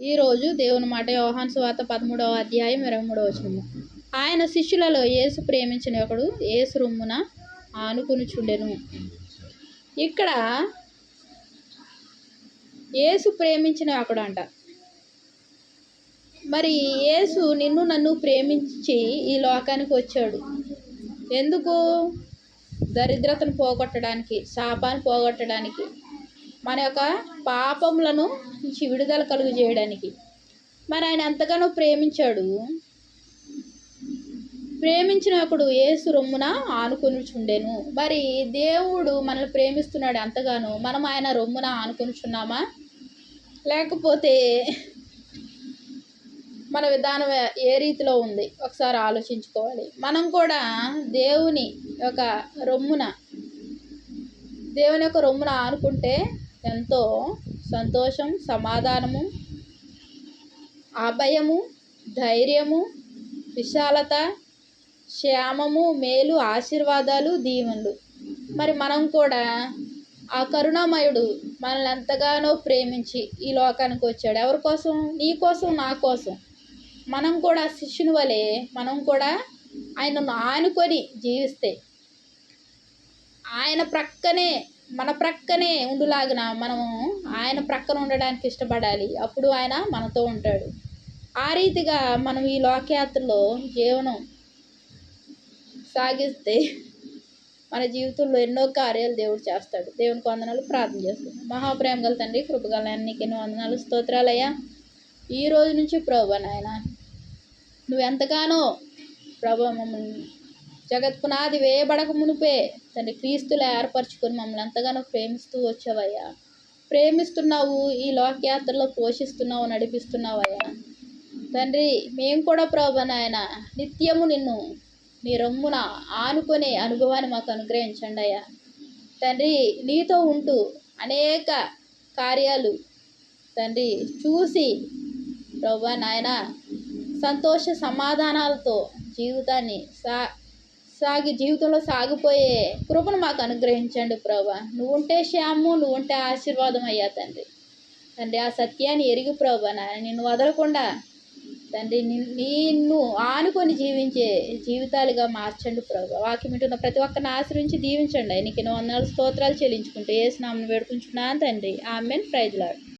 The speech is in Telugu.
ఈరోజు దేవుని మాట యోహాను సువార్త 13వ అధ్యాయం 23వ వచనము. ఆయన శిష్యులలో యేసు ప్రేమించిన ఒకడు యేసు రొమ్మున ఆనుకొనుచుండెను. ఇక్కడ యేసు ప్రేమించిన ఒకడు అంట. మరి యేసు నిన్ను నన్ను ప్రేమించి ఈ లోకానికి వచ్చాడు. ఎందుకు? దరిద్రతను పోగొట్టడానికి, శాపాన్ని పోగొట్టడానికి, మన యొక్క పాపములను నుంచి విడుదల కలుగు చేయడానికి. మరి ఆయన ఎంతగానో ప్రేమించాడు. ప్రేమించిన ఒకడు యేసు రొమ్మున ఆనుకొనుచుండెను. మరి దేవుడు మనల్ని ప్రేమిస్తున్నాడు ఎంతగానో, మనం ఆయన రొమ్మున ఆనుకొనుచున్నామా? లేకపోతే మన విధానం ఏ రీతిలో ఉంది ఒకసారి ఆలోచించుకోవాలి. మనం కూడా దేవుని యొక్క రొమ్మున ఆనుకుంటే ఎంతో సంతోషం, సమాధానము, అభయము, ధైర్యము, విశాలత, క్షేమము, మేలు, ఆశీర్వాదాలు, దీవెనలు. మరి మనం కూడా ఆ కరుణామయుడు మనల్ని ఎంతగానో ప్రేమించి ఈ లోకానికి వచ్చాడు. ఎవరి కోసం? నీ కోసం, నా కోసం. మనం కూడా శిష్యుని వలె మనం కూడా ఆయనను ఆనుకొని జీవిస్తే, ఆయన ప్రక్కనే మన ప్రక్కనే ఉండులాగిన మనము ఆయన ప్రక్కన ఉండడానికి ఇష్టపడాలి. అప్పుడు ఆయన మనతో ఉంటాడు. ఆ రీతిగా మనం ఈ లోకయాత్రలో జీవనం సాగిస్తే మన జీవితంలో ఎన్నో కార్యాలు దేవుడు చేస్తాడు. దేవునికి వందనాలు. ప్రార్థన చేస్తాను. మహాప్రేమ గల తండ్రి, కృపగల నీకు ఎన్నో వందనాలు, స్తోత్రాలయ్యా. ఈ రోజు నుంచి ప్రభు నాయన నువ్వు ఎంతగానో ప్రభు మమ్మల్ని జగత్పునాది వేయబడక మునిపే తండ్రి క్రీస్తులు ఏర్పరచుకొని మమ్మల్ని ఎంతగానో ప్రేమిస్తూ వచ్చావయ్యా. ప్రేమిస్తున్నావు, ఈ లోకయాత్రలో పోషిస్తున్నావు, నడిపిస్తున్నావయ్యా. తండ్రి మేము కూడా ప్రభు నాయన నిత్యము నిన్ను నీ రొమ్మున ఆనుకునే అనుభవాన్ని మాకు అనుగ్రహించండి అయ్యా. తండ్రి నీతో ఉంటూ అనేక కార్యాలు తండ్రి చూసి ప్రభు నాయన సంతోష సమాధానాలతో జీవితాన్ని జీవితంలో సాగిపోయే కృపను మాకు అనుగ్రహించండి ప్రభా. నువ్వు ఉంటే శ్యాము, నువ్వు ఉంటే ఆశీర్వాదం అయ్యా తండ్రి. తండ్రి ఆ సత్యాన్ని ఎరిగి ప్రభా నాయన నిన్ను వదలకుండా తండ్రి నిన్ను ఆనుకొని జీవించే జీవితాలుగా మార్చండి ప్రభా. వాక్యం వింటున్న ప్రతి ఒక్కరిని ఆశ్రయించి దీవించండి. నీకు ఎన్నో వందనాలు స్తోత్రాలు చెల్లించుకుంటూ యేసు నామమున వేడుకుంటున్నాను తండ్రి. ఆమేన్. Praise lord.